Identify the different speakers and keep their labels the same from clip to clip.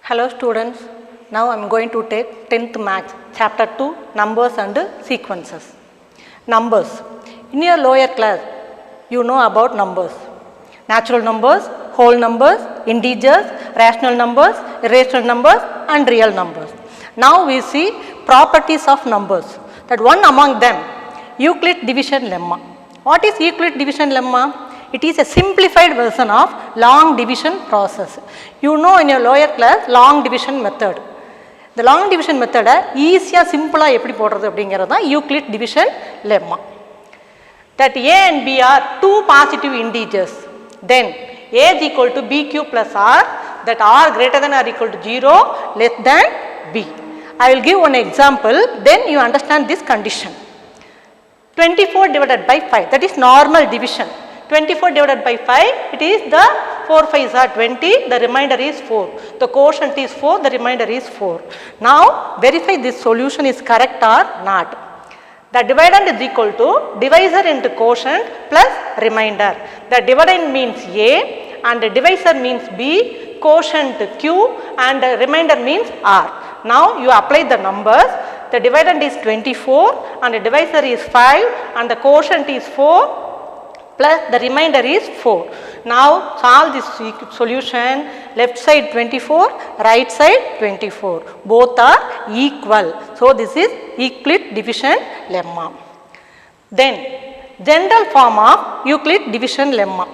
Speaker 1: Hello students, now I am going to take 10th Maths, Chapter 2, Numbers and Sequences. Numbers. In your lower class, you know about numbers. Natural numbers, whole numbers, integers, rational numbers, irrational numbers and real numbers. Now we see properties of numbers. That one among them, Euclid division lemma. What is Euclid division lemma? It is a simplified version of long division process. You know in your lower class long division method. The long division method easy simple எப்படி போடுறது அப்படிங்கிறது தான் Euclid division lemma. That a and b are two positive integers. Then a is equal to bq plus r, that r greater than or equal to 0, less than b. I will give one example, then you understand this condition. 24 divided by 5, that is normal division. 24 divided by 5, it is the 4 5s are 20, the remainder is 4. The quotient is 4, the remainder is 4. Now verify this solution is correct or not. The dividend is equal to divisor into quotient plus remainder. The dividend means A and the divisor means B, quotient Q and the remainder means R. Now you apply the numbers. The dividend is 24 and the divisor is 5 and the quotient is 4 plus the remainder is 4. Now solve this solution. Left side 24, right side 24. Both are equal. So this is Euclid division lemma. Then general form of Euclid division lemma.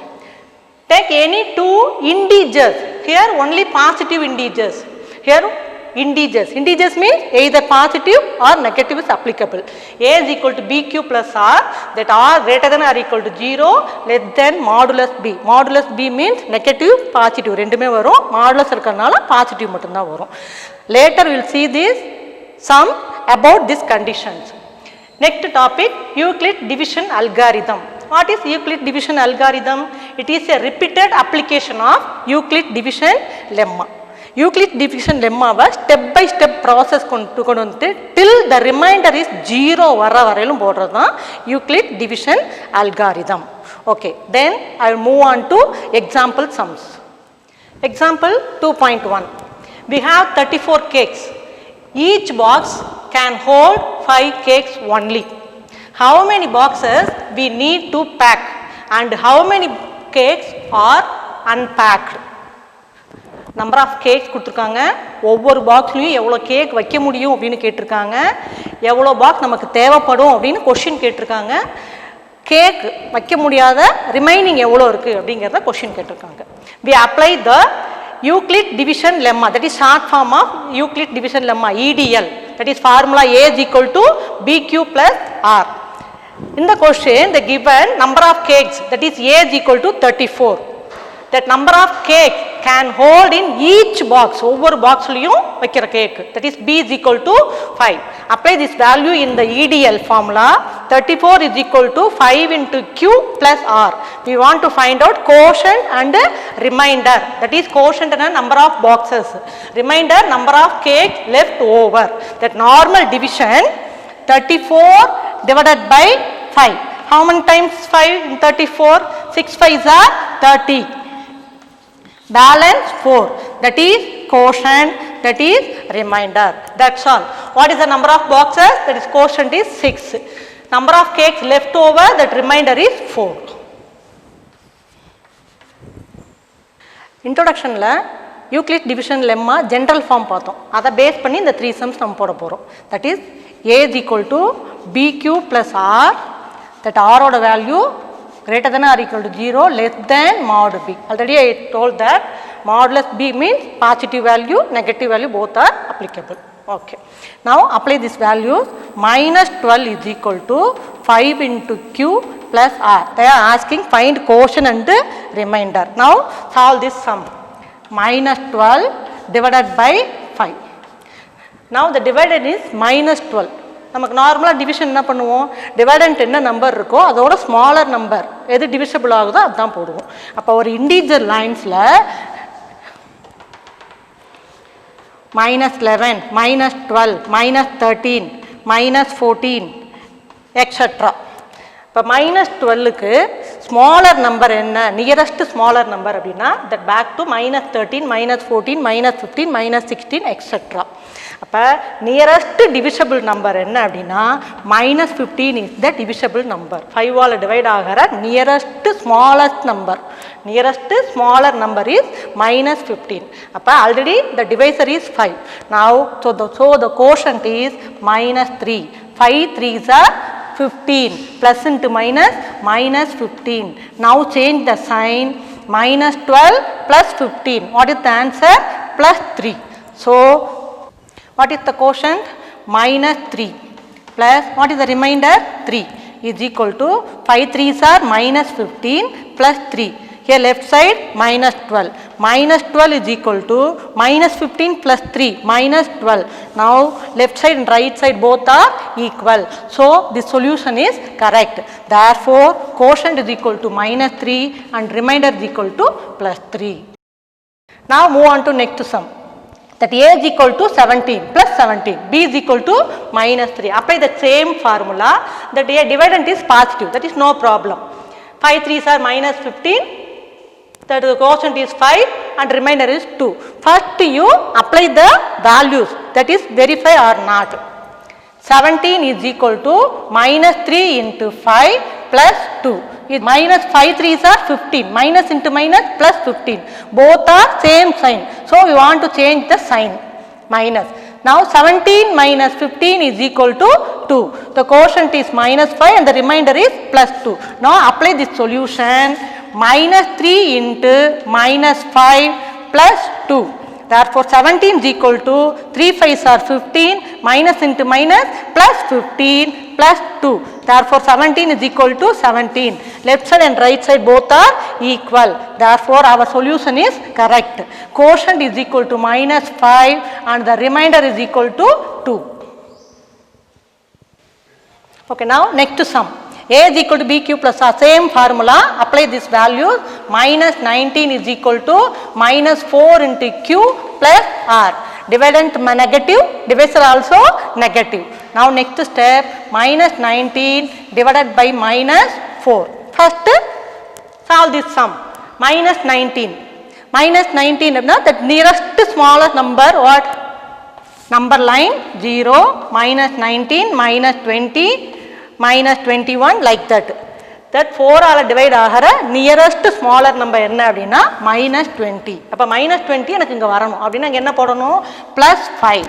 Speaker 1: Take any two integers. Here only positive integers. Here integers. Integers means either positive or negative is applicable. A is equal to bq plus r, that r greater than or equal to 0, less than modulus b. Modulus b means negative, positive. ரெண்டுமே வரும். Modulus இருக்கறனால positive மட்டும் தான் வரும். Later we will see this some about these conditions. Next topic, Euclid division algorithm. What is Euclid division algorithm? It is a repeated application of Euclid division lemma. Euclid division lemma step by step process கொண்டு வந்து till the remainder is 0 வர வரையிலும் போடுறது தான் Euclid division algorithm. Okay, then I will move on to example sums. Example 2.1. We have 34 cakes. Each box can hold 5 cakes only. How many boxes we need to pack and how many cakes are unpacked? Number of cakes கொடுத்துருக்காங்க. ஒவ்வொரு பாக்ஸ்லையும் எவ்வளோ cake வைக்க முடியும் அப்படின்னு கேட்டிருக்காங்க. எவ்வளோ box நமக்கு தேவைப்படும் அப்படின்னு கொஷின் கேட்டிருக்காங்க. கேக் வைக்க முடியாத ரிமைனிங் எவ்வளோ இருக்குது அப்படிங்கிறத கொஷின் கேட்டிருக்காங்க. We apply the Euclid division lemma, that is short form of Euclid division lemma, EDL, that is formula A is equal to BQ plus R. In the question the given number of cakes, that is A is equal to 34. That number of cake can hold in each box, over box liyum வைக்கிற cake, that is B is equal to 5. Apply this value in the EDL formula. 34 is equal to 5 into Q plus R. We want to find out quotient and remainder, that is quotient and number of boxes, remainder number of cake left over. That normal division 34 divided by 5. How many times 5 in 34? 6 5s are 30. Balance 4, that is quotient, that is remainder. That's all. What is the number of boxes? That is quotient is 6. Number of cakes left over, that remainder is 4. Introduction la Euclid division lemma general form பார்த்தோம். அதை base பண்ணி இந்த 3 sums நம்ம போட போறோம். That is A is equal to BQ plus R, that R ஓட value greater than or equal to 0, less than mod b. Already I told that modulus b means positive value, negative value, both are applicable. Okay. Now apply this value. Minus 12 is equal to 5 into Q plus R. They are asking find quotient and remainder. Now solve this sum. Minus 12 divided by 5. Now the dividend is minus 12. நமக்கு நார்மலாக division என்ன பண்ணுவோம், dividend என்ன number இருக்கோ அதோட smaller number எது divisible ஆகுதோ அதுதான் போடுவோம். அப்போ ஒரு இன்டீஜர் லைன்ஸில் -11, -12, -13, -14 எக்ஸட்ரா. இப்போ இப்போ -12க்கு ஸ்மாலர் நம்பர் என்ன, நியரஸ்ட் ஸ்மாலர் நம்பர் அப்படின்னா தட் பேக் டு -13, -14, -15, -16 எக்ஸெட்ரா. அப்போ நியரஸ்ட் டிவிஷபிள் நம்பர் என்ன அப்படின்னா -15 இஸ் த டிவிஷபிள் நம்பர். 5ஆல் டிவைட் ஆகிற nearest smallest number, nearest smaller number is -15. அப்போ already the divisor is 5. Now so the quotient is -3. 5 3s are 15, plus into minus, -15. Now change the sign, -12 plus 15. What is the answer? +3. So what is the quotient? -3 plus what is the remainder? 3 is equal to 5 3s are -15 plus 3. Here left side -12. -12 is equal to -15 plus 3 -12. Now left side and right side both are equal. So the solution is correct. Therefore quotient is equal to -3 and remainder is equal to +3. Now move on to next sum. That A is equal to 17 plus 17, B is equal to -3. Apply the same formula. That A dividend is positive, that is no problem. 5 3s are -15. That the quotient is 5 and remainder is 2. First you apply the values, that is verify or not. 17 is equal to -3 into 5 plus 2. Is -5 3s are 15. Minus into minus plus 15. Both are same sign. So we want to change the sign. Minus. Now 17 minus 15 is equal to 2. The quotient is -5 and the remainder is +2. Now apply this solution. -3 into -5 plus 2. Therefore 17 is equal to 3 5s are 15, minus into minus plus 15 plus 2. Therefore 17 is equal to 17. Left side and right side both are equal. Therefore our solution is correct. Quotient is equal to -5 and the remainder is equal to 2. Okay, now next sum. A is equal to BQ plus R, same formula, apply this value. -19 is equal to -4 into Q plus R. Dividend negative, divisor also negative. Now next step, -19 divided by -4. First solve this sum. -19. -19 that nearest smallest number what? Number line 0, -19, -20, -21 like that. That 4 all divide ஆகிற nearest smaller number என்ன அப்படின்னா -20. அப்போ -20 எனக்கு இங்கே வரணும் அப்படின்னா இங்கே என்ன போடணும்? +5.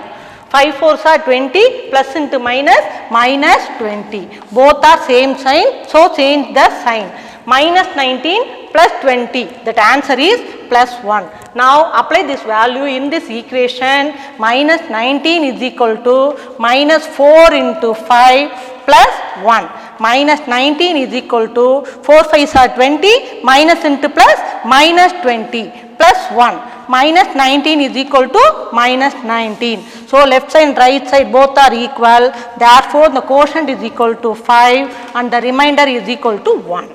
Speaker 1: 5 4s are 20, plus into minus, -20. Both are same sign, so change the sign. -19 plus 20, that answer is +1. Now apply this value in this equation. -19 is equal to -4 into 5 plus 1. -19 is equal to 4 5s are 20, minus into plus, -20 plus 1. -19 is equal to -19. So left side and right side both are equal. Therefore the quotient is equal to 5 and the remainder is equal to 1.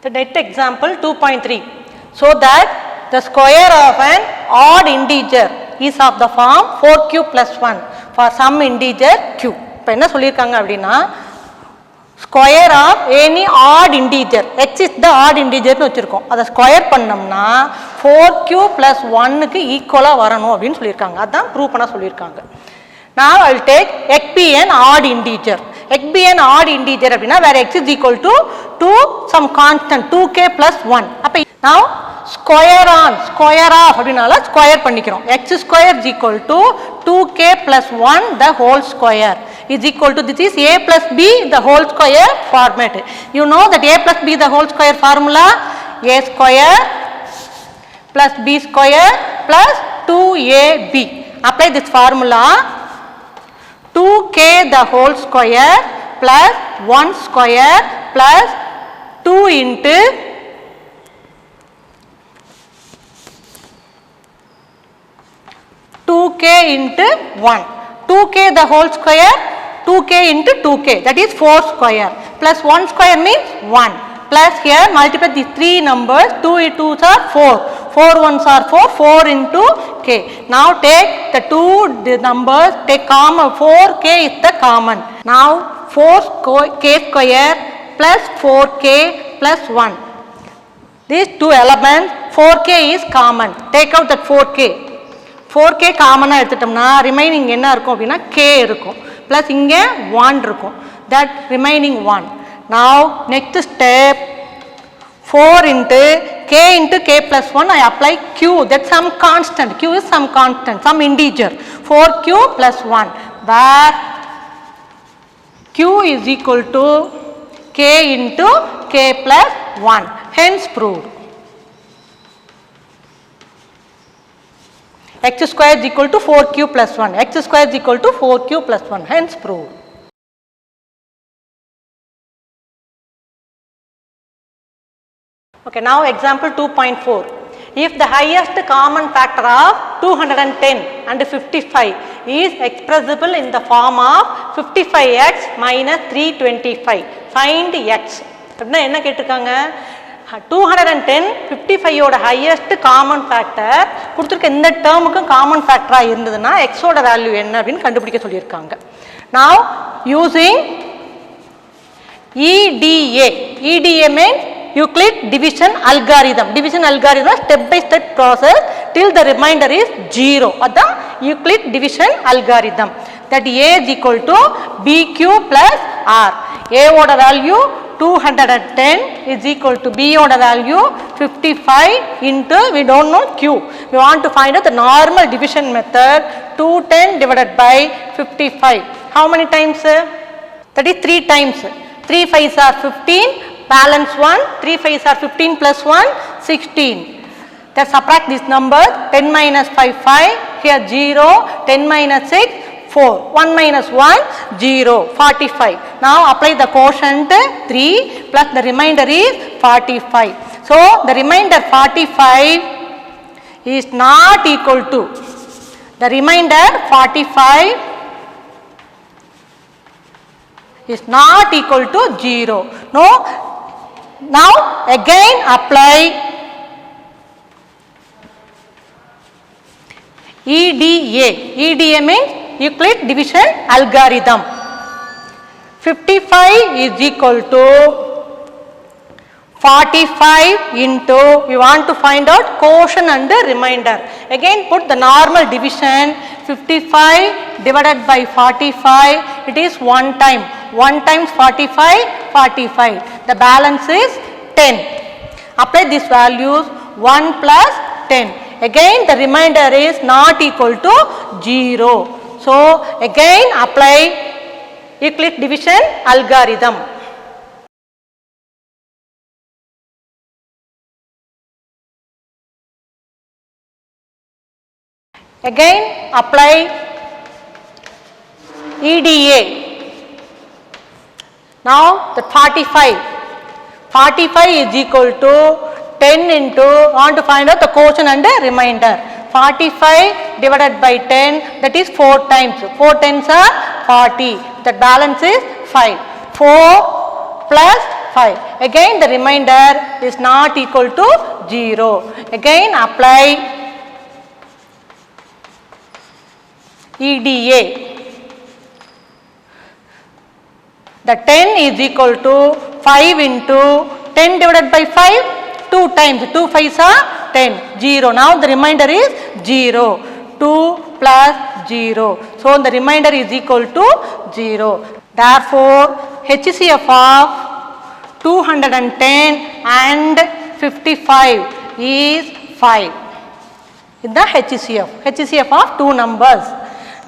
Speaker 1: The next example 2.3. So that the square of an odd integer is of the form 4q plus 1 for some integer q. இப்போ என்ன சொல்லியிருக்காங்க அப்படின்னா square of any odd integer, X is the odd இன்டீஜர்னு வச்சுருக்கோம். அதை square பண்ணோம்னா 4q plus 1க்கு ஈக்குவலாக வரணும் அப்படின்னு சொல்லியிருக்காங்க. அதுதான் ப்ரூவ் பண்ண சொல்லியிருக்காங்க. Now I will take x be an odd integer. X be an odd integer அப்படின்னா where x is equal to some constant 2k plus 1. அப்போ now square on square of அப்படின்னால ஸ்கொயர் பண்ணிக்கிறோம். x square is equal to 2k plus 1 the whole square is equal to, this is a plus b the whole square format. You know that a plus b the whole square formula, a square plus b square plus 2ab. Apply this formula. 2k the whole square plus 1 square plus 2 into 2k into 1. 2k the whole square, 2k into 2k, that is 4 square, plus 1 square means 1, plus here multiply these three numbers, 2 into 2s are 4, 4 1s are 4, 4 into k. Now take the two numbers, take common, 4k is the common. Now 4k square plus 4k plus 1. These two elements, 4k is common. Take out that 4k. 4k common எடுத்துட்டோம்னா remaining என்ன இருக்கும் அப்படின்னா k இருக்கும் plus இங்கே 1 இருக்கும். That remaining 1. Now next step, 4 into k plus 1, I apply q. That's some constant. Q is some constant, some integer. 4q plus 1, where q is equal to k into k plus 1. Hence proved. X square is equal to 4q plus 1. X square is equal to 4q plus 1. Hence proved. Okay, now example 2.4. If the highest common factor of 210 and 55 is expressible in the form of 55x minus 325, find x. அப்படின்னா என்ன கேட்டிருக்காங்க, 210 55 ஓட highest common factor கொடுத்துருக்க இந்த டேர்முக்கும் common ஃபேக்டராக இருந்ததுன்னா எக்ஸோட value என்ன அப்படின்னு கண்டுபிடிக்க சொல்லியிருக்காங்க. Now using EDA means Euclid division algorithm. Division algorithm step by step process till the remainder is 0. அதான் Euclid division algorithm. That A is equal to BQ plus R. A ஓட value 210 is equal to B ஓட value 55 into we don't know Q. We want to find out the normal division method. 210 divided by 55. How many times? That is 3 times. 3 5s are 15, balance 1. 3 5s are 15 plus 1, 16. Then subtract this number. 10 minus 5, 5. Here 0. 10 minus 6, 4. 1 minus 1, 0. 45. Now apply the quotient 3 plus the remainder is 45. So the remainder 45 is not equal to, the remainder 45 is not equal to 0. No. Now again apply EDA means Euclid division algorithm. 55 is equal to 45 into, we want to find out quotient and remainder. Again put the normal division. 55 divided by 45, it is 1 time. 1 times 45, 45. The balance is 10. Apply these values. 1 plus 10. Again the remainder is not equal to 0. So again apply Euclid division algorithm. Again apply EDA. Now the 45 is equal to 10 into, want to find out the quotient and the remainder. 45 divided by 10, that is 4 times. 4 times are 40. The balance is 5. 4 plus 5. Again the remainder is not equal to 0. Again apply EDA. The 10 is equal to 5 into 10 divided by 5, 2 times. 2 5s are 10. 0. Now the remainder is 0. 2 plus 0. So the remainder is equal to 0. Therefore HCF of 210 and 55 is 5. In the HCF of two numbers.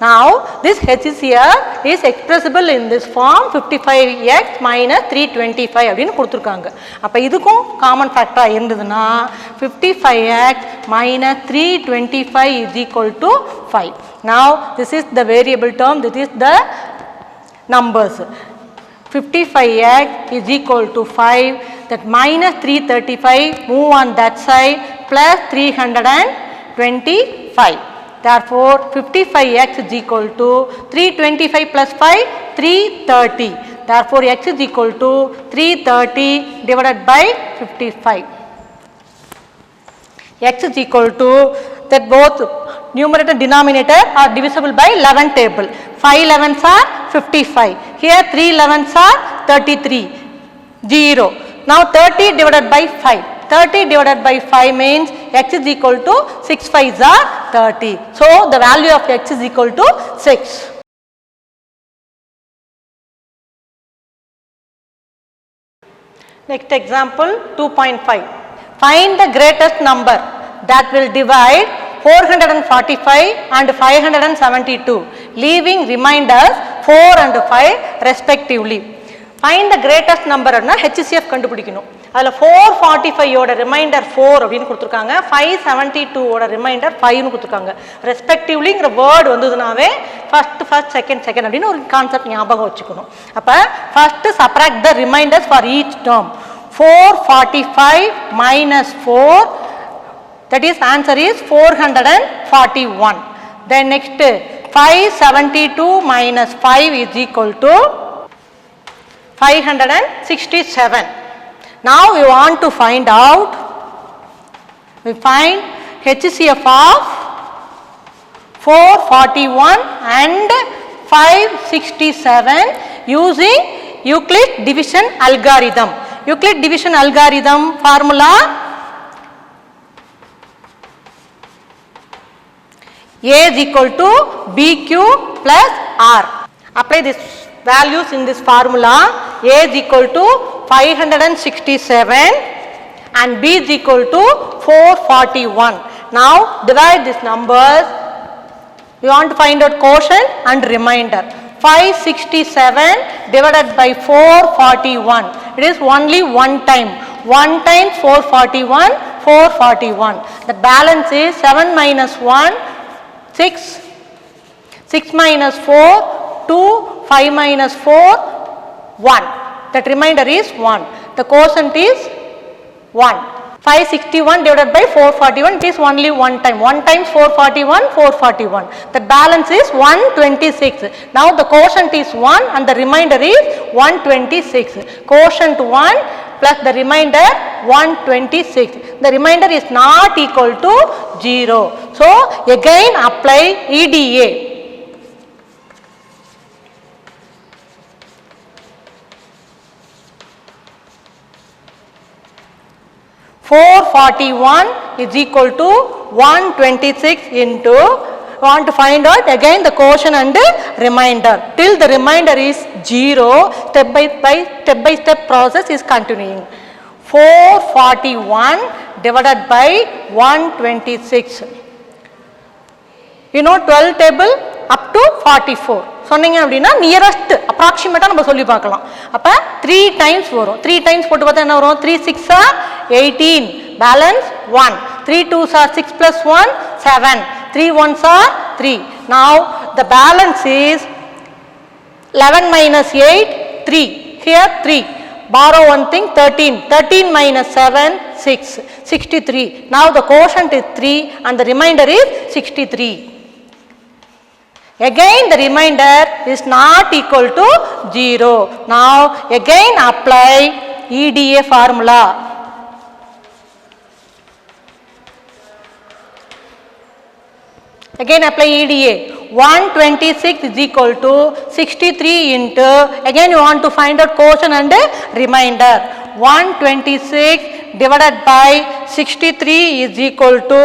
Speaker 1: Now this HCF is expressible in this form 55x minus 325 அப்படின்னு கொடுத்துருக்காங்க. அப்போ இதுக்கும் common ஃபேக்டராக இருந்ததுன்னா 55x minus 325 is equal to 5. Now this is the variable term, this is the numbers. 55x is equal to 5, that minus 335 move on that side plus 325. Therefore 55x is equal to 325 plus 5, 330. Therefore x is equal to 330 divided by 55. X is equal to, that both numerator and denominator are divisible by 11 table. 5 11s are 55. Here 3 11s are 33. 0. Now 30 divided by 5. 30 divided by 5 means x is equal to 6 5s are 30. So the value of x is equal to 6. Next example 2.5. Find the greatest number that will divide 445 and 572, leaving remainders 4 and 5 respectively. Find the greatest number னா HCF கண்டுபிடிக்கணும். அதில் 445 ஓட reminder 4 அப்படின்னு கொடுத்துருக்காங்க, 572 ஓட reminder 5னு கொடுத்துருக்காங்க. ரெஸ்பெக்டிவ்லிங்கிற word வந்ததுனாவே first second அப்படின்னு ஒரு கான்செப்ட் ஞாபகம் வச்சுக்கணும். அப்போ first subtract the reminders for each term. 445 minus 4, that is answer is 441. Then next 572 minus 5 is equal to 567. Now we want to find out, we find HCF of 441 and 567 using Euclid division algorithm. Euclid division algorithm formula A is equal to BQ plus R. Apply this values in this formula. A is equal to 567 and B is equal to 441. Now divide these numbers. We want to find out quotient and remainder. 567 divided by 441. It is only one time. 1 times 441, 441. The balance is 7 minus 1, 6. 6 minus 4, 2. 5 minus 4, 1. That remainder is 1. The quotient is 1. 561 divided by 441, it is only one time. 1 times 441, 441. The balance is 126. Now the quotient is 1 and the remainder is 126. Quotient 1 plus the remainder 126. The remainder is not equal to 0. So again apply EDA. 441 is equal to 126 into, want to find out again the quotient and remainder. Till the remainder is 0, step by step process is continuing. 441 divided by 126. You know 12 table up to 44. சொன்னீங்க அப்படின்னா nearest அப்ராக்சிமேட்டாக நம்ம சொல்லி பார்க்கலாம். அப்போ 3 times வரும். 3 times போட்டு பார்த்தா என்ன வரும்? 3 6 are 18, balance 1. 3 2s are 6 plus 1, 7. 3 1s are 3. Now the balance is 11 minus 8, 3. Here 3. Borrow one thing, 13. 13 minus 7, 6. 63. Now the quotient is 3 and the remainder is 63. Again the remainder is not equal to 0. Now again apply EDA formula. Again apply EDA. 126 is equal to 63 into, again you want to find out quotient and remainder. 126 divided by 63 is equal to,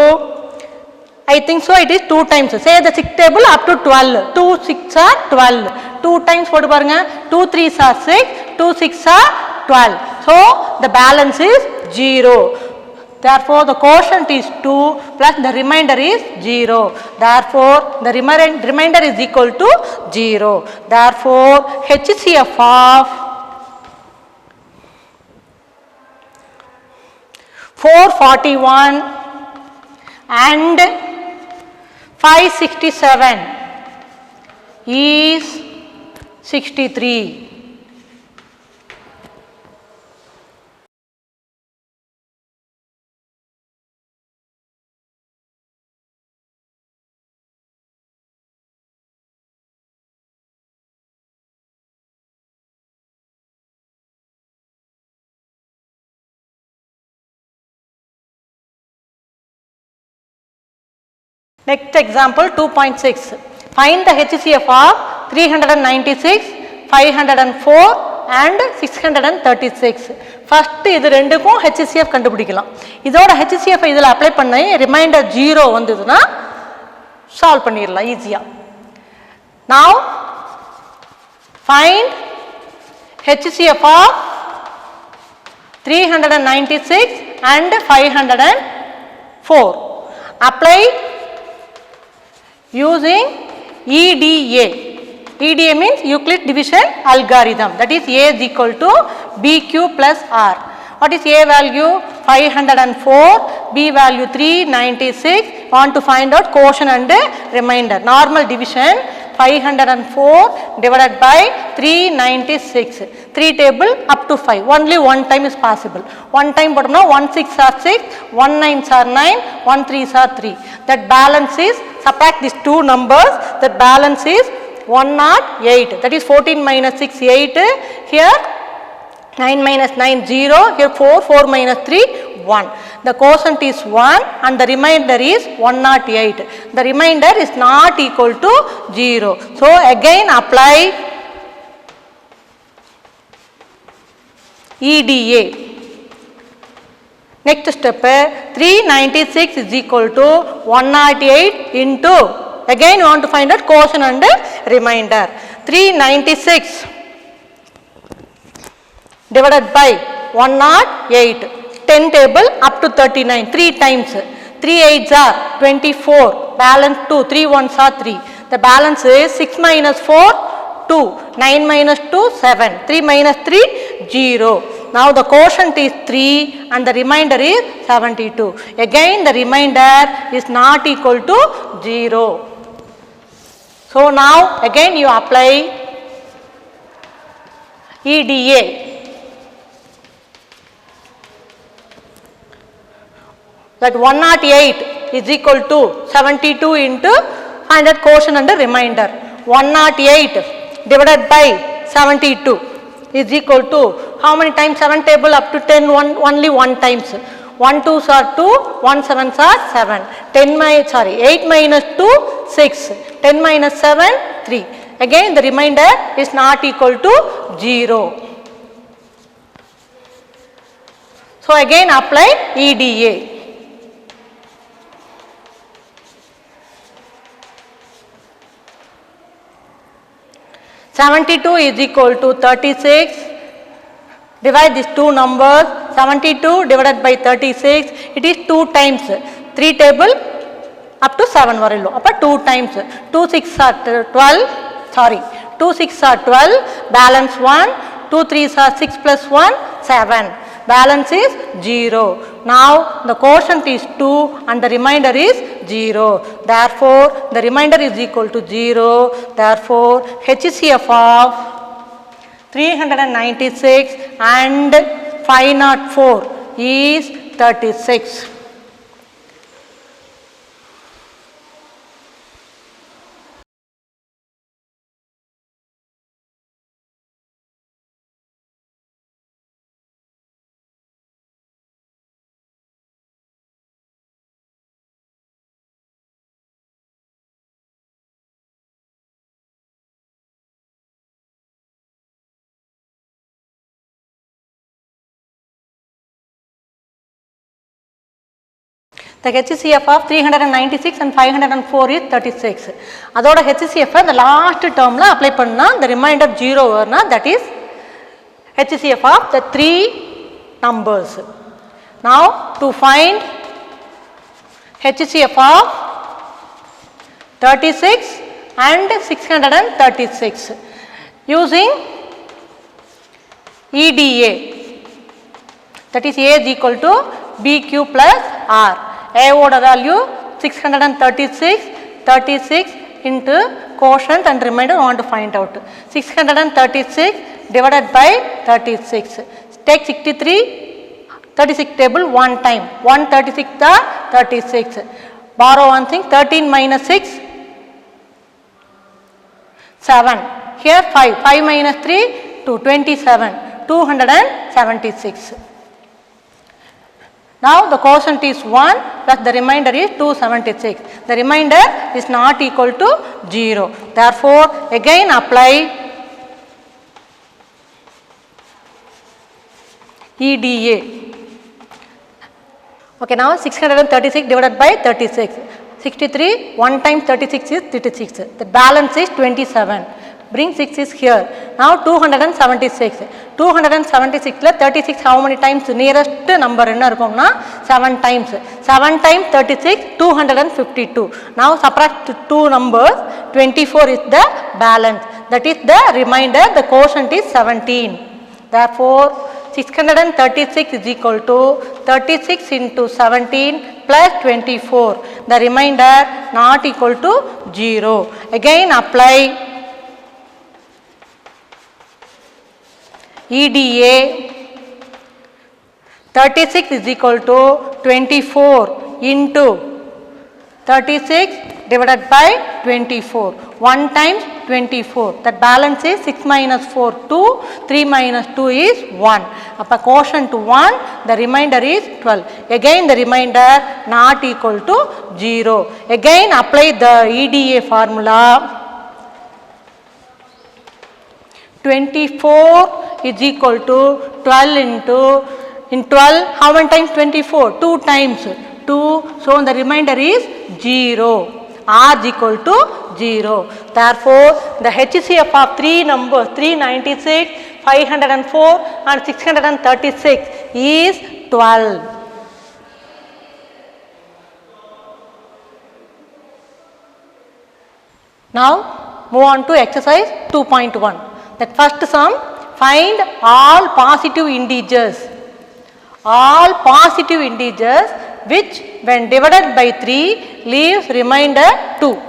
Speaker 1: I think so it is 2 times. Say the 6 table up to 12. 2 6 are 12. 2 times போட்டு பாருங்க. 2 3s are 6. 2 6 are 12. So the balance is 0. Therefore the quotient is 2 plus the remainder is 0. Therefore the remainder is equal to 0. Therefore HCF of 441 and 567 is 63. Next example 2.6. Find the HCF of 396, 504 and 636. First இது ரெண்டுக்கும் HCF கண்டுபிடிக்கலாம். இதோட HCF இதில் apply பண்ணி reminder 0 வந்ததுன்னா solve பண்ணிடலாம் ஈஸியாக. Now find HCF of 396 and 504. Apply using EDA. EDA means Euclid division algorithm. That is A is equal to BQ plus R. What is A value? 504, B value 396. Want to find out quotient and remainder. Normal division 504 divided by 396. 3 table up to 5. Only one time is possible. One time bottom 1 6 are 6, 1 9 are 9, 1 3 are 3. That balance is, subtract these two numbers, that balance is 108. That is 14 minus 6 8. Here 9 minus 9 0. Here 4, 4 minus 3 1. The quotient is 1 and the remainder is 108. The remainder is not equal to 0. So again apply EDA. Next step, 396 is equal to 108 into, again you want to find out quotient and remainder. 396 divided by 108. 10 table up to 39, 3 times. 3 8s are 24, balance 2, 3 1s are 3. The balance is 6 minus 4, 2, 9 minus 2, 7, 3 minus 3, 0. Now the quotient is 3 and the remainder is 72. Again the remainder is not equal to 0. So now again you apply EDA. That 108 is equal to 72 into 100 quotient and remainder. 108 divided by 72 is equal to how many times? 7 table up to 10, only 1 times. 1 2s are 2, 1 7s are 7. 8 minus 2, 6. 10 minus 7, 3. Again the remainder is not equal to 0. So again apply EDA. 72 is equal to 36. Divide these two numbers. 72 divided by 36. It is 2 times. 3 table up to 7 varillo. Appa 2 times. 2 6 are 12. Sorry. 2 6 are 12. Balance 1. 2 3s are 6 plus 1. 7. Balance is 0. Now the quotient is 2 and the remainder is 0. Therefore the remainder is equal to 0. Therefore HCF of 396 and 504 is 36. The HCF of 396 and 504 is 36. அதோட HCF the last term la apply பண்ணா the remainder 0 வரும்னா that is HCF of the 3 numbers. Now to find HCF of 36 and 636 using EDA, that is A is equal to BQ plus R. A oda value 636, 36 into quotient and remainder I want to find out. 636 divided by 36. Take 63, 36 table 1 time. 1 36 are 36. Borrow one thing, 13 minus 6, 7. Here 5. 5 minus 3, 2. 27. 276. Now the quotient is 1 plus the remainder is 276. The remainder is not equal to 0. Therefore again apply EDA. Okay, now 636 divided by 36. 63, 1 times 36 is 36. The balance is 27. Bring 6 is here. Now 276. 276 36 how many times? Nearest number enna irukumna 7 times. 7 times 36, 252. Now subtract 2 numbers. 24 is the balance. That is the remainder. The quotient is 17. Therefore, 636 is equal to 36 into 17 plus 24. The remainder not equal to 0. Again apply EDA. 36 is equal to 24 into 36 divided by 24. 1 times 24. That balance is 6 minus 4, 2. 3 minus 2 is 1. Appa quotient 1. The remainder is 12. Again the remainder not equal to 0. Again apply the EDA formula. 24 is equal to 12 into, in 12 how many times 24? 2 times 2, so the remainder is 0. R is equal to 0. Therefore, the HCF of 3 numbers 396, 504 and 636 is 12. Now, move on to exercise 2.1. That first sum, find all positive integers. All positive integers which when divided by 3 leaves remainder 2.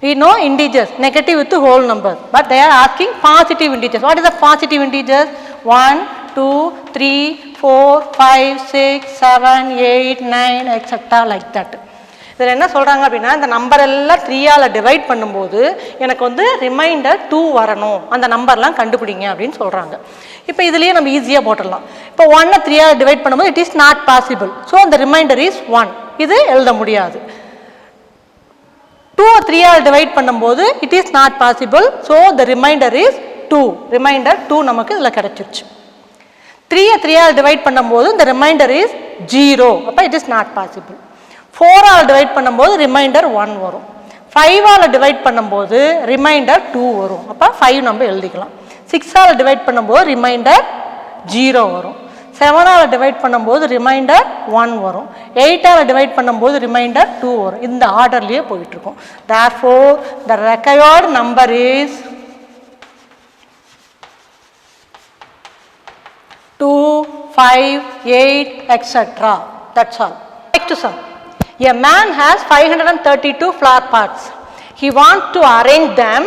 Speaker 1: We know integers, negative with the whole number, but they are asking positive integers. What is the positive integers? 1, 2, 3, 4, 5, 6, 7, 8, 9, etc. like that. இதில் என்ன சொல்கிறாங்க அப்படின்னா, இந்த number எல்லாம் 3ஆல் divide பண்ணும்போது எனக்கு வந்து reminder 2 வரணும், அந்த நம்பர்லாம் கண்டுபிடிங்க அப்படின்னு சொல்கிறாங்க. இப்போ இதுலேயே நம்ம ஈஸியாக போட்டுடலாம். இப்போ 1 3ஆல் டிவைட் பண்ணும்போது it is not possible. So அந்த ரிமைண்டர் இஸ் 1. இது எழுத முடியாது. 2 3ஆல் டிவைட் பண்ணும்போது it is not possible. So the remainder is 2. Remainder 2 நமக்கு இதில் கிடச்சிருச்சு. 3ஆல் டிவைட் பண்ணும்போது இந்த ரிமைண்டர் இஸ் 0. அப்போ இட் இஸ் நாட் பாசிபிள். 4ஆல் டிவைட் பண்ணும்போது ரிமைண்டர் 1 வரும். 5ஆல் டிவைட் பண்ணும்போது ரிமைண்டர் 2 வரும். அப்போ 5 நம்ம எழுதிக்கலாம். 6ஆல் டிவைட் பண்ணும்போது ரிமைண்டர் 0 வரும். 7ஆல் டிவைட் பண்ணும்போது ரிமைண்டர் 1 வரும். 8ஆல் டிவைட் பண்ணும்போது ரிமைண்டர் 2 வரும். இந்த ஆர்டர்லேயே போயிட்டுருக்கும். Therefore, the required number is 2, 5, 8, etc. That's all. Next sum. A man has 532 flower pots. He wants to arrange them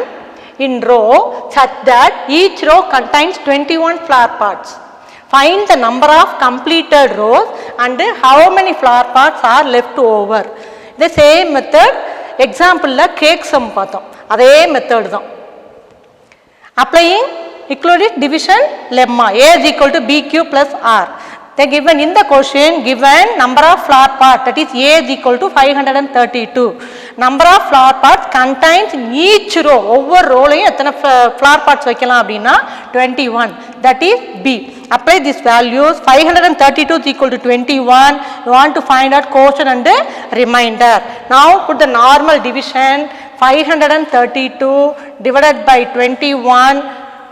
Speaker 1: in row such that each row contains 21 flower pots. Find the number of completed rows and how many flower pots are left over. The same method, example la cake sum பார்த்தோம். அதே method தான். Applying Euclidean division lemma. A is equal to BQ plus R. They given in the question, given number of flower pots, that is A is equal to 532. Number of flower pots contains in each row. ஒவ்வொரு ரோலையும் எத்தனை flower pots வைக்கலாம் அப்படின்னா 21. That is B. Apply these values. 532 is equal to 21. You want to find out quotient and remainder. Now put the normal division. 532 divided by 21.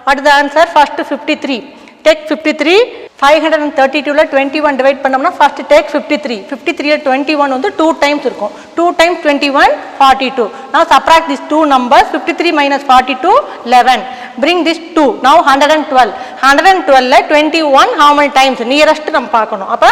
Speaker 1: What is the answer? First 53. Take 53. 532 ல 21 divide பண்ணோம்னா first take 53. 53 ல 21 வந்து 2 times இருக்கும். 2 times 21 42. Now subtract these two numbers. 53 minus 42 11. Bring this 2. Now 112. 112 ல 21 how many times? Nearest நம்ம பார்க்கணும். அப்ப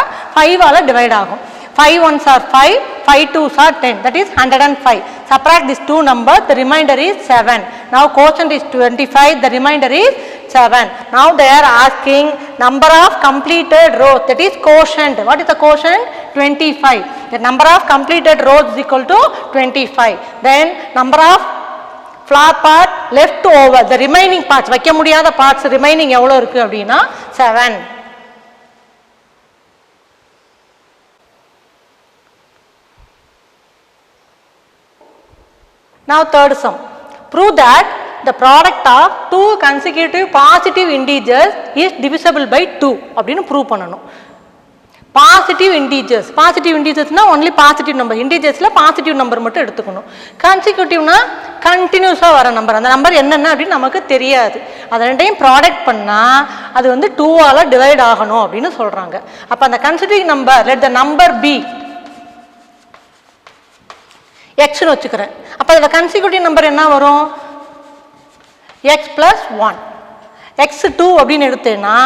Speaker 1: 5 ஆல டிவைட் ஆகும். 5 ones are 5, 5 twos are 10. That is 105. Subtract these two numbers. The remainder is 7. Now quotient is 25. The remainder is 7. Now they are asking number of completed rows. That is quotient. What is the quotient? 25. The number of completed rows is equal to 25. Then number of flower part left over. The remaining parts. வைக்க முடியாத parts remaining எவ்வளவு இருக்கு அப்படின்னா 7. Now third sum. Prove that the product of two consecutive positive integers is divisible by 2 அப்படின்னு prove பண்ணணும். Positive integers, positive இன்டீஜர்ஸ்னா only positive number, இன்டீஜர்ஸில் positive number மட்டும் எடுத்துக்கணும். கன்சிக்யூட்டிவ்னா கண்டினியூஸாக வர நம்பர், அந்த நம்பர் என்னென்ன அப்படின்னு நமக்கு தெரியாது. அதை ரெண்டையும் ப்ராடக்ட் பண்ணால் அது வந்து 2ஆல் டிவைட் ஆகணும் அப்படின்னு சொல்கிறாங்க. அப்போ அந்த consecutive number let the number be எக்ஸ்னு வச்சுக்கிறேன். அப்போ அதில் கன்சிக்யூட்டிவ் நம்பர் என்ன வரும்? எக்ஸ் ப்ளஸ் 1, x2 அப்படின்னு எடுத்தேன்னா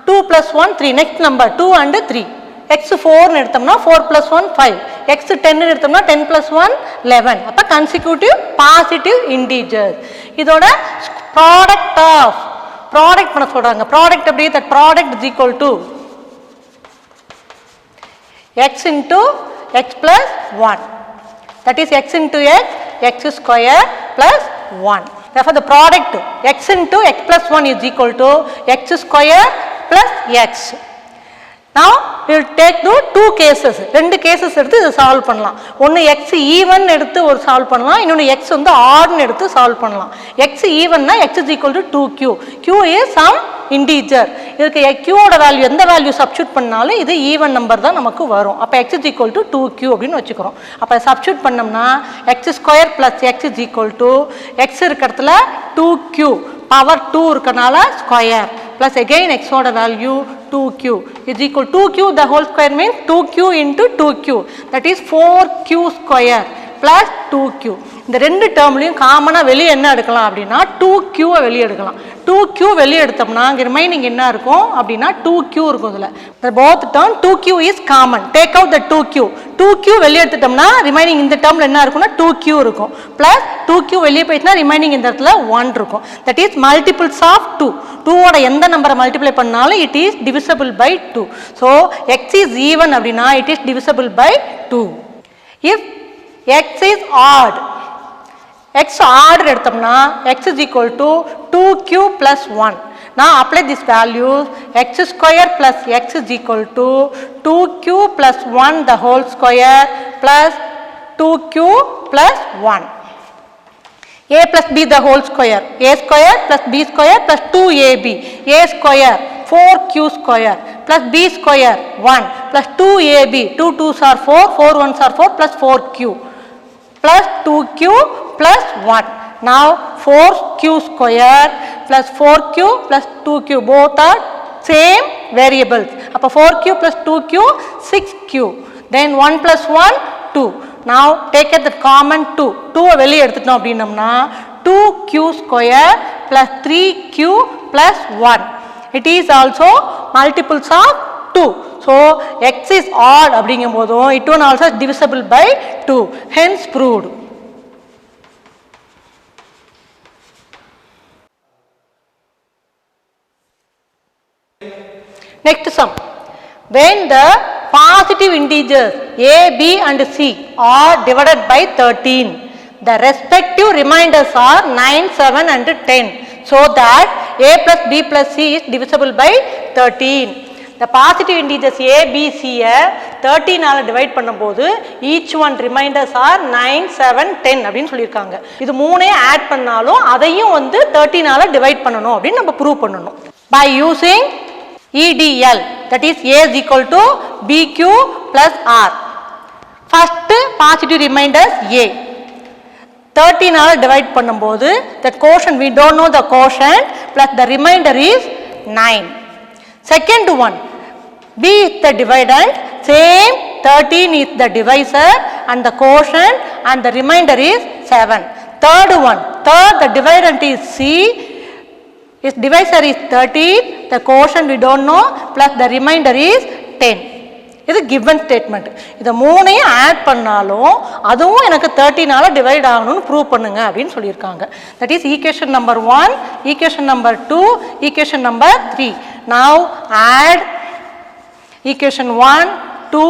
Speaker 1: 2 + 1 3, நெக்ஸ்ட் நம்பர் 2 and 3. x4 எடுத்தோம்னா 4 + 1 5, x10 எடுத்தோம்னா 10 + 1 11. அப்போ கன்சிக்யூட்டிவ் பாசிட்டிவ் இன்டீஜர்ஸ். இதோட ப்ராடக்ட் ஆஃப், ப்ராடக்ட் பண்ண சொல்கிறாங்க. ப்ராடக்ட் எப்படி? That product is equal to x into x plus 1. That is x into x, x square plus 1. Therefore, the product x into x plus 1 is equal to x square plus x. Now, we will take the two cases. ரெண்டு cases எடுத்து இதை solve பண்ணலாம். ஒன்று x even எடுத்து ஒரு solve பண்ணலாம், இன்னொன்று x வந்து odd எடுத்து சால்வ் பண்ணலாம். x evenனா x is equal to 2q. q is some integer. இதுக்கு q ஓட வேல்யூ எந்த வேல்யூ சப்ஸ்டியூட் பண்ணாலும் இது ஈவன் நம்பர் தான் நமக்கு வரும். அப்போ x is equal to 2q அப்படின்னு வச்சுக்கிறோம். அப்போ சப்ஸ்டியூட் பண்ணோம்னா x square plus x is equal to x இருக்கிறதுல 2q power 2 இருக்கனால ஸ்கொயர் plus again x ஓட value 2q is equal to 2q the whole square means 2q into 2q, that is 4q square plus 2q. இந்த ரெண்டு டேர்ம்லையும் காமனாக வெளியே என்ன எடுக்கலாம் அப்படின்னா 2qவை வெளியே எடுக்கலாம். 2q வெளியே எடுத்தோம்னா இங்கே ரிமைனிங் என்ன இருக்கும் அப்படின்னா 2q இருக்கும். இதில் both term 2q is common, take out the 2q. 2q வெளியே எடுத்துட்டோம்னா ரிமைனிங் இந்த டேர்மில் என்ன இருக்கும்னா 2q இருக்கும். ப்ளஸ் 2q வெளியே போயிடுச்சுன்னா ரிமைனிங் இந்த இடத்துல 1 இருக்கும். That is multiples of 2. 2ஓட எந்த நம்பரை மல்டிப்ளை பண்ணாலும் it is divisible by 2. So X is even அப்படின்னா it is divisible by 2. If x is odd, x odd எடுத்தோம்னா x is equal to 2q plus 1. Now apply this value, x square plus x is equal to 2q plus 1 the whole square plus 2q plus 1. a plus b the whole square, a square plus b square plus 2ab, a square 4q square plus b square 1 plus 2ab, 2 2s are 4, 4 1s are 4 plus 4q plus 2q plus 1. Now 4q square plus 4q plus 2q both are same variables. அப்போ 4q plus 2q 6q. Then 1 plus 1 2. Now take it the common 2. 2 வெளியே எடுத்துட்டோம் அப்படின்னம்னா 2q square plus 3q plus 1. It is also multiples of 2. So x is odd அப்படிங்கும் போதும் it one also is divisible by 2. Hence proved. Next sum. When the positive integers a, b and c are divided by 13, the respective remainders are 9, 7 and 10. So that a plus b plus c is divisible by 13. The positive integers a, b, c 13 all divide பண்ணும்போது each one reminders are 9, 7, 10 அப்படின்னு சொல்லியிருக்காங்க. இது மூணையும் add பண்ணாலும் அதையும் வந்து 13 all divide பண்ணணும் அப்படின்னு நம்ம ப்ரூவ் பண்ணணும். By using EDL, that is a is equal to bq plus r. First positive reminders a 13 all divide பண்ணும்போது the quotient we don't know the quotient plus the remainder is 9. Second one, b is the dividend, same 13 is the divisor and the quotient and the remainder is 7. Third one, the dividend is c, its divisor is 13, the quotient we don't know plus the remainder is 10. இது given statement. இதை மூணையும் add பண்ணாலும் அதுவும் எனக்கு 13 all divide ஆகணும்னு prove பண்ணுங்க அப்படின்னு சொல்லியிருக்காங்க. That is equation number 1, equation number 2, equation number 3. Now add equation 1, 2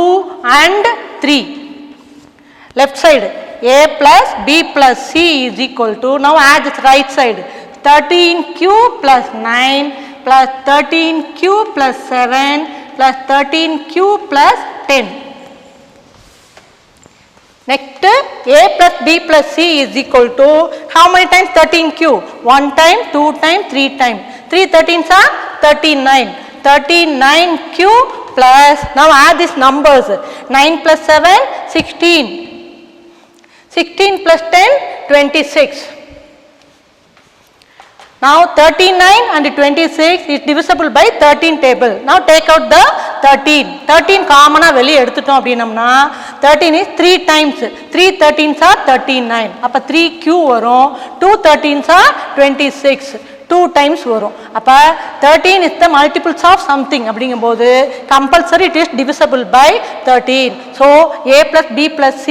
Speaker 1: and 3. Left side a plus b plus c is equal to, now add this right side, 13q plus 9 plus 13q plus 7 plus 13q plus 10. Next, a plus b plus c is equal to how many times 13q? 1 time, 2 time, 3 time. 3 13s are 39. 39q plus, now add these numbers. 9 plus 7, 16. 16 plus 10, 26. Now 39 and 26 is divisible by 13 table. Now take out the 13. 13 common வெளிய எடுத்துட்டோம் அப்படினம்னா 13 is 3 times. 3 13s are 39. அப்ப 3q வரும். 2 13s are 26. 2 times வரும். அப்ப 13 is the multiples of something அப்படிங்கும்போது compulsory it is divisible by 13. So a plus b plus c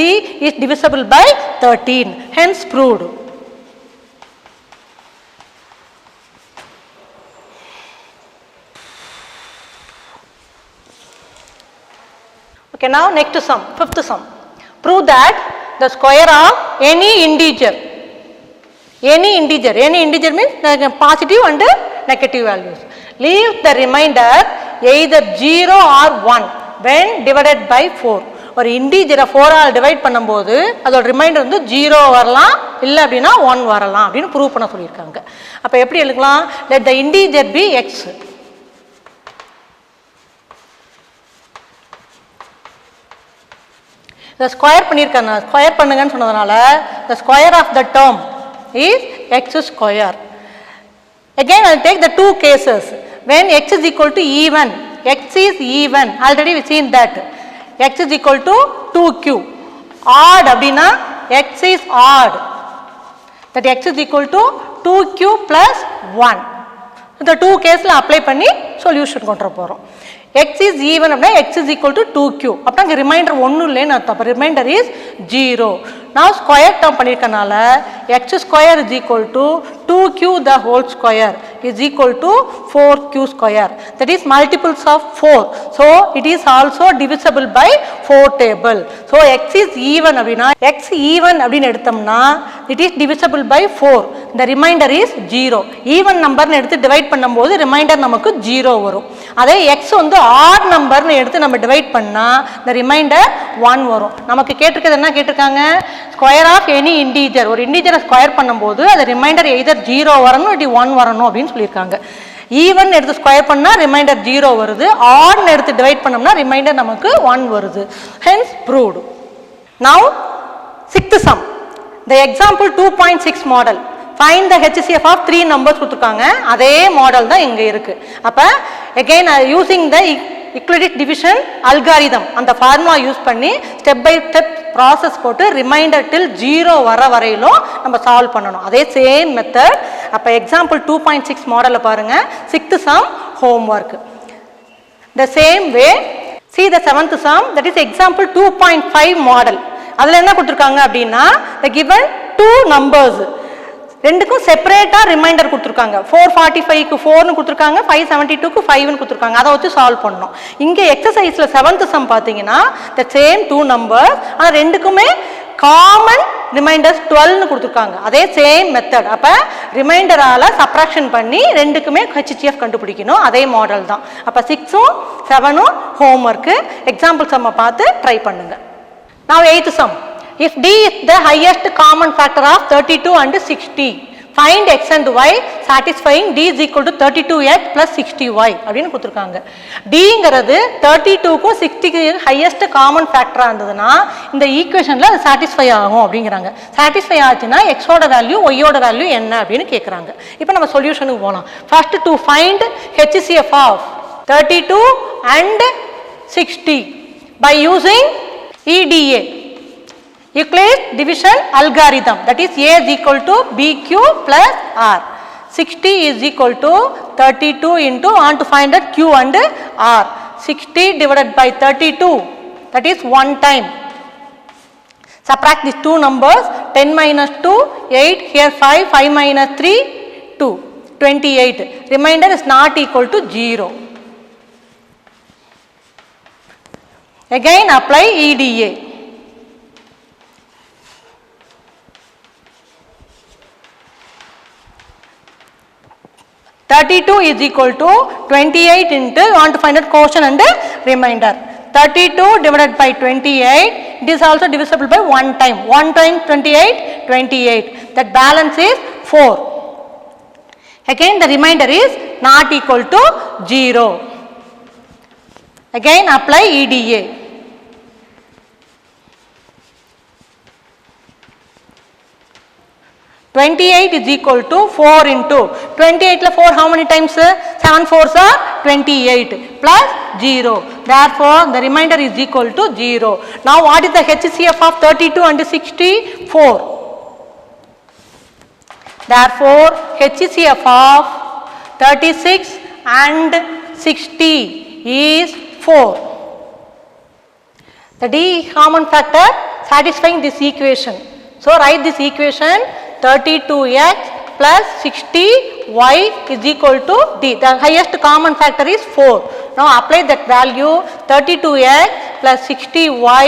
Speaker 1: is divisible by 13. Hence proved. Okay, now next sum, fifth sum. Prove that the square of any integer means positive and negative values. Leave the remainder either 0 or 1 when divided by 4. ஒரு இன்டிஜரை 4 all divide பண்ணும்போது அதோட reminder வந்து 0 வரலாம் இல்லை அப்படின்னா 1 வரலாம் அப்படின்னு prove பண்ண சொல்லியிருக்காங்க. அப்போ எப்படி எழுதலாம்? let the integer be x. The square பண்ணியிருக்காங்க, ஸ்கொயர் பண்ணுங்கன்னு சொன்னதுனால the square of the term is x square. Again I will take the two cases. When x is equal to even, x is even, already we seen that. X is equal to 2q. Odd அப்படின்னா x is odd. That x is equal to 2q plus 1. இந்த two caseல apply பண்ணி solution கொண்டு வர போறோம். x is even அப்படின்னா x is equal to 2q. அப்போ அங்கே reminder ஒன்றும் இல்லைன்னு அர்த்தம். அப்போ ரிமைண்டர் இஸ் 0. நான் ஸ்கொயர் டேர்ம் பண்ணியிருக்கனால x square is equal to 2q the whole square is equal to 4q square. That is multiples of 4. So it is also divisible by 4 table. So x is even அப்படின்னா x even அப்படின்னு எடுத்தோம்னா it is divisible by 4. The remainder is 0. Even நம்பர்னு எடுத்து divide பண்ணும்போது reminder நமக்கு 0 வரும். அதே x வந்து odd நம்பர்னு எடுத்து நம்ம டிவைட் பண்ணா the remainder 1 வரும். நமக்கு கேட்டிருக்கிறது என்ன கேட்டிருக்காங்க? Square of any integer. ஒரு இன்டிஜரை ஸ்கொயர் பண்ணும்போது அது ரிமைண்டர் எய்தர் 0 வரணும் இல்லை 1 வரணும் அப்படின்னு சொல்லியிருக்காங்க. ஈவன் எடுத்து ஸ்கொயர் பண்ணால் ரிமைண்டர் 0 வருது, ஆட்னு எடுத்து டிவைட் பண்ணோம்னா ரிமைண்டர் நமக்கு 1 வருது. Hence proved. Now sixth sum. The example 2.6 model. Find the HCF of 3 numbers கொடுத்துருக்காங்க. அதே மாடல் தான் இங்கே இருக்கு. அப்போ again using the Euclid's division algorithm அந்த ஃபார்முலா யூஸ் பண்ணி ஸ்டெப் பை ஸ்டெப் ப்ராசஸ் போட்டு ரிமைண்டர் டில் 0 வர வரையிலும் நம்ம சால்வ் பண்ணணும். அதே சேம் மெத்தட். அப்போ எக்ஸாம்பிள் 2.6 மாடலில் பாருங்க. Sixth some homework. The same way see the seventh sum, that is example 2.5 model. அதில் என்ன கொடுத்துருக்காங்க அப்படின்னா the given 2 numbers ரெண்டுக்கும் செப்பரேட்டாக ரிமைண்டர் கொடுத்துருக்காங்க. 445க்கு 4னு கொடுத்துருக்காங்க, 572க்கு 5னு கொடுத்துருக்காங்க. அதை வச்சு சால்வ் பண்ணணும். இங்கே எக்ஸசைஸில் 7th சம் பார்த்தீங்கன்னா த சேம் 2 நம்பர்ஸ், ஆனால் ரெண்டுக்குமே காமன் ரிமைண்டர்ஸ் 12னு கொடுத்துருக்காங்க. அதே சேம் மெத்தட். அப்போ ரிமைண்டரால் சப்ராக்ஷன் பண்ணி ரெண்டுக்குமே HCF கண்டுபிடிக்கணும். அதே மாடல் தான். அப்போ 6ம் 7ம் ஹோம்ஒர்க்கு. எக்ஸாம்பிள் சம்மை பார்த்து ட்ரை பண்ணுங்க. Now 8th sum. If D is the highest common factor of 32 and 60, find x and y satisfying D is equal to 32x plus 60y அப்படின்னு கொடுத்துருக்காங்க. Dங்கிறது 32க்கும் 60க்கு ஹையஸ்ட் காமன் ஃபேக்டராக இருந்ததுன்னா இந்த ஈக்குவேஷனில் அது சாட்டிஸ்ஃபை ஆகும் அப்படிங்கிறாங்க. சாட்டிஸ்ஃபை ஆச்சுன்னா எக்ஸோட வேல்யூ ஒய்யோட வேல்யூ என்ன அப்படின்னு கேட்குறாங்க. இப்போ நம்ம சொல்யூஷனுக்கு போகலாம். First to find HCF of 32 and 60 by using EDA. Euclid's division algorithm, that is A is equal to BQ plus R. 60 is equal to 32 into, want to find that Q and R. 60 divided by 32, that is 1 time. Subtract these two numbers, 10 minus 2, 8, here 5, 5 minus 3, 2, 28. Remainder is not equal to 0. Again apply EDA. 32 is equal to 28 into, you want to find out quotient and remainder. 32 divided by 28, it is also divisible by 1 time. 1 time 28, 28. That balance is 4. Again the remainder is not equal to 0. Again apply EDA. (28) is equal to 4 into 28 la 4 how many times? 7 4s are 28 plus 0. Therefore, the remainder is equal to 0. Now, what is the HCF of 32 and 60? 4. Therefore, HCF of 36 and 60 is 4. The D common factor satisfying this equation. So, write this equation 32x plus 60y is equal to D. The highest common factor is 4. Now, apply that value 32x plus 60y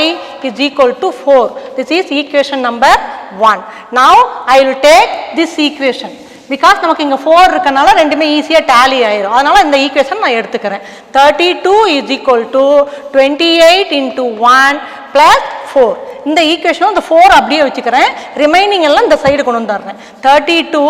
Speaker 1: is equal to 4. This is equation number 1. Now, I will take this equation. Because நமக்கு இங்க 4 இருக்கனால ரெண்டுமே ஈஸியா tally ஆயிரும். அதனால இந்த equation நான் எடுத்துக்கிறேன். 32 is equal to 28 into 1 plus 4. இந்த ஈக்குவேஷன் இந்த 4 அப்படியே வச்சுக்கிறேன். ரிமைனிங் எல்லாம் இந்த சைடு கொண்டு வந்துறேன். 32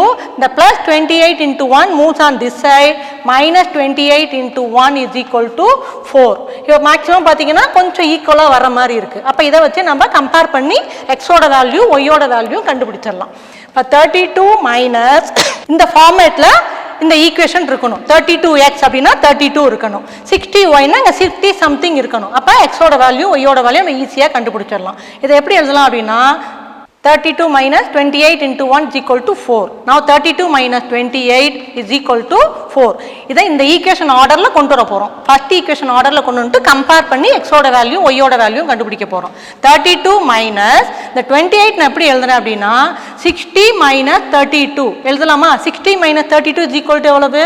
Speaker 1: the plus 28 into 1 moves on this side, minus 28 into 1 is equal to 4. இப்போ மேக்ஸிமம் பாத்தீங்கன்னா கொஞ்சம் ஈக்குவலா வர மாதிரி இருக்கு. அப்ப இத வச்சு நம்ம கம்பேர் பண்ணி x ஓட வேல்யூ y ஓட வேல்யூ கண்டுபிடிச்சிடலாம். இப்போ 32 மைனஸ் இந்த ஃபார்மேட்ல இந்த ஈக்குவேஷன் இருக்கணும். 32x அப்படின்னா 32 இருக்கணும். 60y னா 60 சம்திங் இருக்கணும். அப்ப x ஓட வேல்யூ y ஓட வேல்யூ நம்ம ஈஸியா கண்டுபிடிச்சிடலாம். இதை எப்படி எழுதலாம் அப்படின்னா 32 minus 28 into 1 is equal to 4. Now 32 minus 28 is equal to 4. இதை இந்த ஈக்குவேஷன் ஆர்டர்ல கொண்டு வர போறோம். ஃபர்ஸ்ட் ஈக்குவேஷன் ஆர்டர்ல கொண்டு வந்து கம்பேர் பண்ணி x ஓட வேல்யூ y ஓட வேல்யூ கண்டுபிடிக்க போறோம். 32 minus the 28 நான் எப்படி எழுதுறேன் அப்படின்னா 60 minus 32 எழுதலாமா? 60 minus 32 is equal to எவ்வளவு?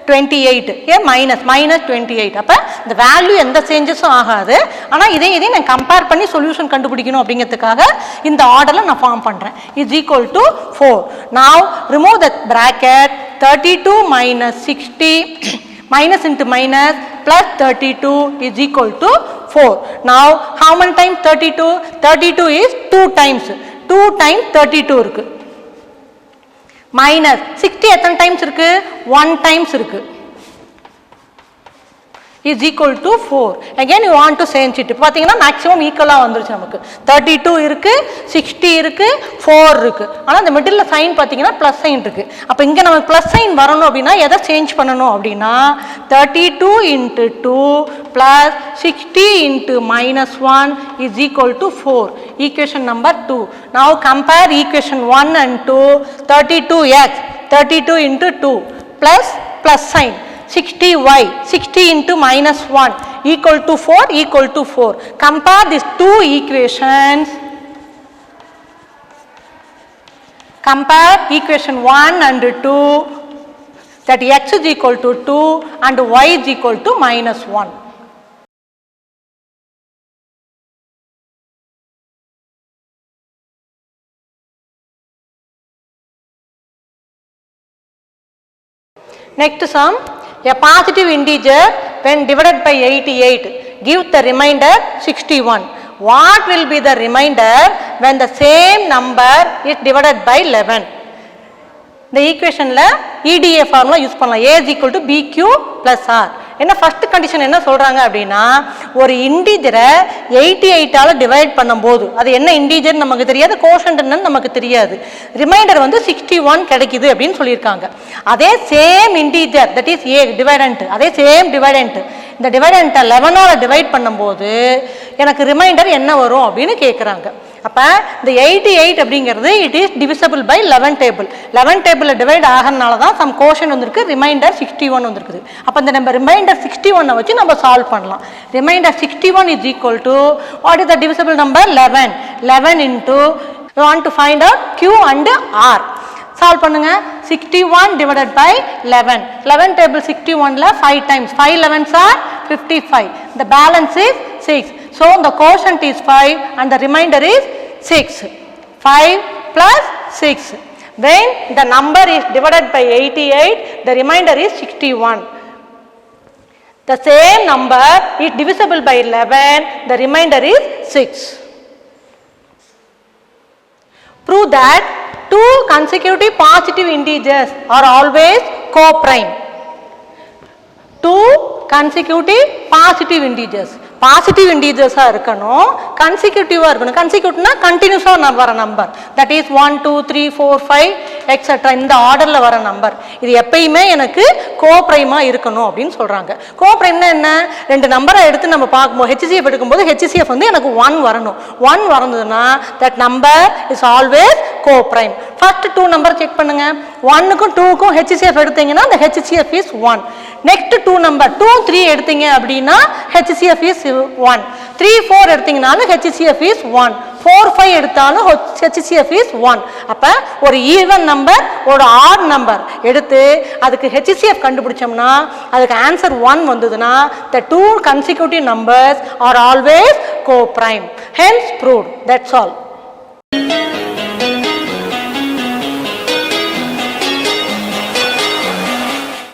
Speaker 1: 28. here minus 28. அப்ப இந்த வேல்யூ எந்த சேஞ்சஸும் ஆகாது. ஆனா இதை நான் கம்பேர் பண்ணி சொல்யூஷன் கண்டுபிடிக்கணும் அப்படிங்கிறதுக்காக இந்த ஆர்டர்ல நான் ஃபார்ம் பண்றேன். is equal to 4. now remove the bracket. 32 minus 60 minus into minus plus 32 is equal to 4. now how many times 32? 32 is 2 times. 2 times 32 இருக்கு. minus 60 எத்தனை டைம்ஸ் இருக்கு? 1 டைம்ஸ் இருக்கு. is equal to 4. again you want to change it. பாத்தீங்கன்னா maximum ஈக்குவலா வந்துருச்சு நமக்கு. 32 இருக்கு, 60 இருக்கு, 4 இருக்கு. ஆனா இந்த மிடில்ல சைன் பாத்தீங்கன்னா பிளஸ் சைன் இருக்கு. அப்ப இங்க நமக்கு பிளஸ் சைன் வரணும் அப்படின்னா எதை சேஞ்ச் பண்ணணும் அப்படின்னா 32 into 2 plus 60 into minus 1 is equal to 4. equation number 2. now compare equation 1 and 2. 32x 32 into 2 plus sign 60y 60 into minus 1 equal to 4 equal to 4. compare these two equations. compare equation 1 and 2, that x is equal to 2 and y is equal to minus 1. next sum. a positive integer when divided by 88 gives the remainder 61. what will be the remainder when the same number is divided by 11? இந்த ஈக்குவேஷன்ல EDA formula use பண்ணலாம். a is equal to bq plus r. என்ன first condition என்ன சொல்றாங்க அப்படின்னா ஒரு இன்டிஜரை 88 ஆல divide பண்ணும்போது அது என்ன இன்டிஜர் நமக்கு தெரியாது, கோஷன்ட் என்னன்னு நமக்கு தெரியாது, ரிமைண்டர் வந்து 61 கிடைக்குது அப்படின்னு சொல்லியிருக்காங்க. அதே same integer that is a dividend, அதே சேம் டிவைடன்ட் இந்த டிவைடன்ட்டை 11 ஆல டிவைட் பண்ணும்போது எனக்கு ரிமைண்டர் என்ன வரும் அப்படின்னு கேட்குறாங்க. அப்போ இந்த 88 அப்படிங்கிறது it is divisible by 11 table. 11 டேபிளில் டிவைட் ஆகிறதுனால தான் சம் கோஷன் வந்திருக்கு, ரிமைண்டர் 61 வந்திருக்குது. அப்போ இந்த நம்ம ரிமைண்டர் 61 வச்சு நம்ம சால்வ் பண்ணலாம். Remainder 61 is equal to what is the divisible number 11. 11 into you want to find out q and r. Solve பண்ணுங்க. 61 divided by 11. 11 table 61ல 5 times. 5 11s are 55. The balance is 6. So the quotient is 5 and the remainder is 6. 5 plus 6. When the number is divided by 88, the remainder is 61. The same number is divisible by 11, the remainder is 6. Prove that two consecutive positive integers are always co-prime. Two consecutive positive integers. Positive இன்டீஜர்ஸாக இருக்கணும், கன்சிக்யூட்டிவாக இருக்கணும். கன்சிக்யூட்டிவ்னா கண்டினியூஸாக வர number, that is 1 2 3 4 5 extra இந்த ஆர்டரில் வர number. இது எப்பயுமே எனக்கு கோப்ரைமாக இருக்கணும் அப்படின்னு சொல்கிறாங்க. கோப்ரைம்னா என்ன? ரெண்டு நம்பரை எடுத்து நம்ம பார்க்கும்போது ஹெச்சிசிஎஃப் எடுக்கும்போது ஹெச்சிசிஎஃப் வந்து எனக்கு 1 வரணும். 1 வரணுதுன்னா that number is always coprime. First 2 number check பண்ணுங்க. 1க்கும் 2க்கும் ஹெச்சிசிஎஃப் எடுத்தீங்கன்னா அந்த ஹெச்சிசிஎஃப் இஸ் 1. நெக்ஸ்ட் 2 நம்பர் 2 3 எடுத்தீங்க அப்படின்னா ஹெச்சிசிஎஃப் இஸ் 1. 3 4 எடுத்தீங்கனாலும் HCF is 1. 4 5 எடுத்தாலும் HCF is 1. அப்ப ஒரு ஈவன் நம்பர் ஒரு ஆட் நம்பர் எடுத்து அதுக்கு HCF கண்டுபிடிச்சோம்னா அதுக்கு ஆன்சர் 1 வந்ததுன்னா the two consecutive numbers are always co-prime. Hence proved. That's all.